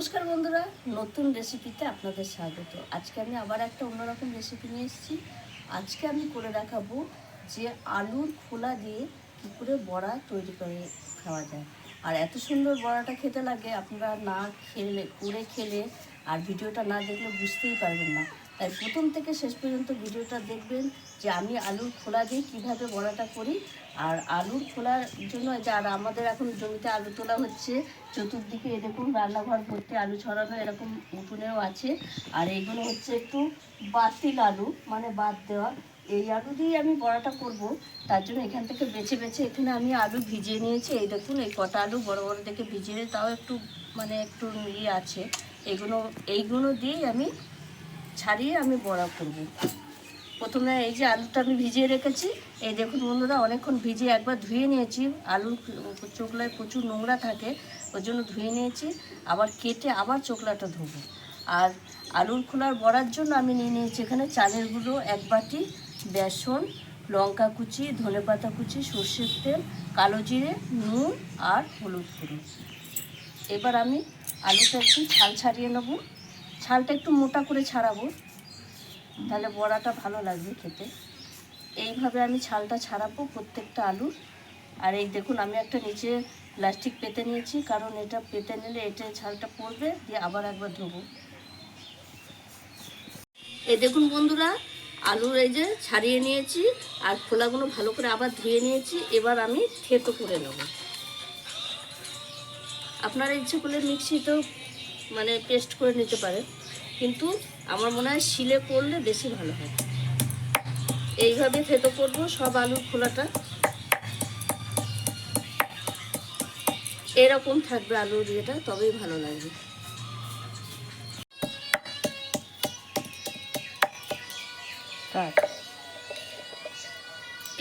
নমস্কার বন্ধুরা, নতুন রেসিপিতে আপনাদের স্বাগত। আজকে আমি আবার একটা অন্যরকম রেসিপি নিয়ে এসেছি। আজকে আমি করে দেখাবো যে আলুর খোলা দিয়ে কী করে বড়া তৈরি করে খাওয়া যায়। আর এত সুন্দর বড়াটা খেতে লাগে, আপনারা না খেলে আর ভিডিওটা না দেখলে বুঝতেই পারবেন না। তাই প্রথম থেকে শেষ পর্যন্ত ভিডিওটা দেখবেন যে আমি আলুর খোলা দিয়ে কীভাবে বড়াটা করি। আর আলুর খোলার জন্য যে আর আমাদের এখন জমিতে আলু তোলা হচ্ছে, চতুর্দিকে এরকম রান্নাঘর ভর্তি আলু ছড়ানো, এরকম উঠোনেও আছে। আর এইগুলো হচ্ছে একটু বাতিল আলু, মানে বাদ দেওয়া। এই আলু দিয়ে আমি বড়াটা করব, তার জন্য এখান থেকে বেছে বেছে এখানে আমি আলু ভিজিয়ে নিয়েছি। এই দেখুন, এই কটা আলু বড় বড় দেখে ভিজিয়ে, তাও একটু একটু ইয়ে আছে। এইগুলো দিয়েই আমি ছাড়িয়ে আমি বড়া করব। প্রথমে এই যে আলুটা আমি ভিজিয়ে রেখেছি, এই দেখুন বন্ধুরা, অনেকক্ষণ ভিজিয়ে একবার ধুয়ে নিয়েছি। আলুর চোকলায় প্রচুর নোংরা থাকে, ওই জন্য ধুয়ে নিয়েছি। আবার কেটে আবার চোকলাটা ধুবো। আর আলুর খোলার বড়ার জন্য আমি নিয়ে নিয়েছি এখানে চালের গুঁড়ো 1 বাটি, বেসন, লঙ্কা কুচি, ধনেপাতা কুচি, সর্ষের তেল, কালো জিরে, নুন আর হলুদ গুঁড়ো। এবার আমি আলুটা একটু ছাল ছাড়িয়ে নেব। ছালটা একটু মোটা করে ছাড়াবো, তাহলে বড়াটা ভালো লাগবে খেতে। এইভাবে আমি ছালটা ছাড়াবো প্রত্যেকটা আলুর। আর এই দেখুন, আমি একটা নিচে প্লাস্টিক পেতে নিয়েছি, কারণ এটা পেতে নিলে এটা ছালটা পড়বে, দিয়ে আবার একবার ধোবো। এই দেখুন বন্ধুরা, আলুর এই যে ছাড়িয়ে নিয়েছি আর খোলাগুলো ভালো করে আবার ধুয়ে নিয়েছি। এবার আমি থেতো করে নেব। আপনারা ইচ্ছে করলে মিক্সিতেও পেস্ট করে নিতে পারেন, কিন্তু আমার মনে হয় শিলে করলে বেশি ভালো হয়। এইভাবে থেতো করবো সব আলুর খোলাটা, এরকম থাকবে আলুর ইয়েটা, তবেই ভালো লাগবে।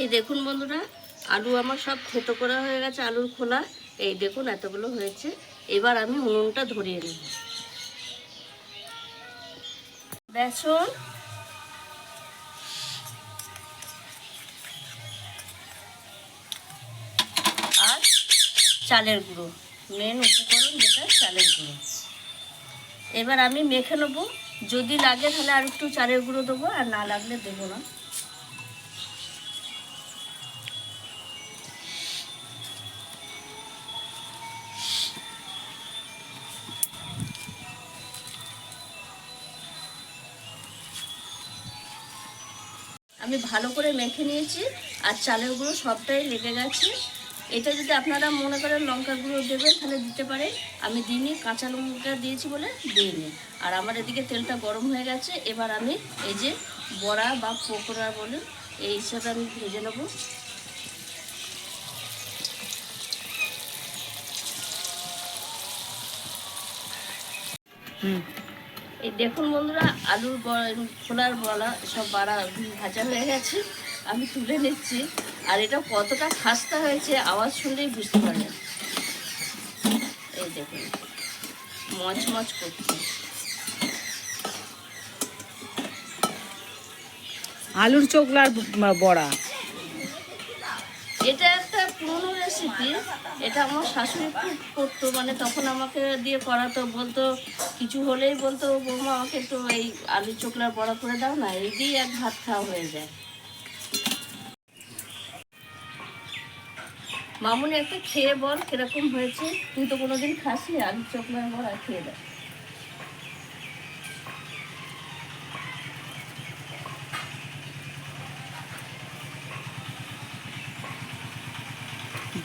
এই দেখুন বন্ধুরা, আলু আমার সব থেতো করা হয়ে গেছে, আলুর খোলা এই দেখুন এতগুলো হয়েছে। এবার আমি উনুনটা ধরিয়ে নেব। বেসন, আর চালের গুঁড়ো, মেন উপকরণ যেটা চালের গুঁড়ো। এবার আমি মেখে নেবো। যদি লাগে তাহলে আর একটু চালের গুঁড়ো দেবো, আর না লাগলে দেবো না। আমি ভালো করে মেখে নিয়েছি, আর চালের গুঁড়ো সবটাই লেগে গেছে। এটা যদি আপনারা মনে করেন লঙ্কা গুঁড়ো দেবেন তাহলে দিতে পারে, আমি দিইনি, কাঁচা লঙ্কা দিয়েছি বলে দিইনি। আর আমার এদিকে তেলটা গরম হয়ে গেছে। এবার আমি এই যে বড়া বা পকোড়া বলে এই হিসাবে আমি ভেজে নেব। এই দেখুন বন্ধুরা, আলুর খোলার বড়া সব ভাজা হয়ে গেছে, আমি তুলে নিচ্ছি। আর এটা কতটা খাস্তা হয়েছে আওয়াজ শুনলেই বুঝতে পারবেন। এই দেখুন, মচমচ করছে। আলুর চোকলার বড়া, এটা একটা পুরনো রেসিপি। এটা আমার শাশুড়ি খুব করতো, তখন আমাকে দিয়ে করাতো, বলতো কিছু হলেই বলতো, বৌমা আমাকে একটু এই আলুর চোকলার বড়া করে দাও না, এই দিয়ে এক ভাত খাওয়া হয়ে যায়। মামুনি একটা খেয়ে বল কিরকম হয়েছে, তুই তো কোনোদিন খাসনি, আলুর চোকলার বড়া খেয়ে দেয়।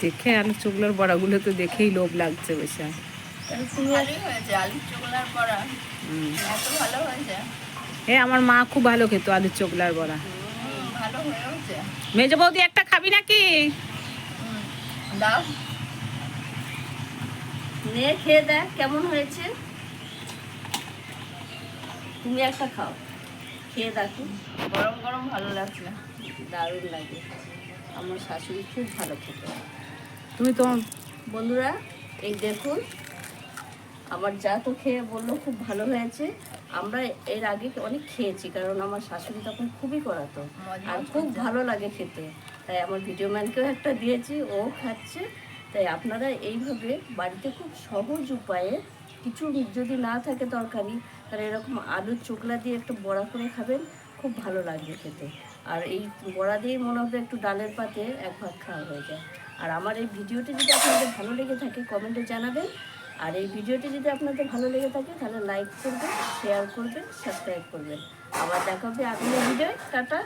দেখে আলুর চোকলার বড়াগুলো তো দেখেই লোভ লাগছে বেশ। আমার মা খুব ভালো খেত আলুর চোকলার বড়া। মেজ বৌদি একটা খাবি নাকি? দাও, নে খেয়ে দেখ কেমন হয়েছে। তুমি একটা খাও, খেয়ে দেখো। গরম গরম ভালো লাগছে, দারুণ লাগে। আমার শাশুড়ি খুব ভালো খেতে। তুমি তো বন্ধুরা, এই দেখুন, আমার যা তো খেয়ে বললো খুব ভালো হয়েছে। আমরা এর আগে অনেক খেয়েছি, কারণ আমার শাশুড়ি তখন খুবই করাতো, আর খুব ভালো লাগে খেতে। তাই আমার ভিডিও ম্যানকেও একটা দিয়েছি, ও খাচ্ছে। তাই আপনারা এইভাবে বাড়িতে খুব সহজ উপায়ে কিছু যদি না থাকে তরকারি, তাহলে এরকম আলুর চোখলা দিয়ে একটু বড়া করে খাবেন, খুব ভালো লাগবে খেতে। আর এই বড়া দিয়েই মনে হবে একটু ডালের পাতে এক ভাত খাওয়া হয়ে যায়। আর আমার এই ভিডিওটি যদি আপনাদের ভালো লেগে থাকে কমেন্টে জানাবেন। আর এই ভিডিওটি যদি আপনাদের ভালো লেগে থাকে তাহলে লাইক করবেন, শেয়ার করবেন, সাবস্ক্রাইব করবেন। আবার দেখা হবে আগামী ভিডিও। টাটা।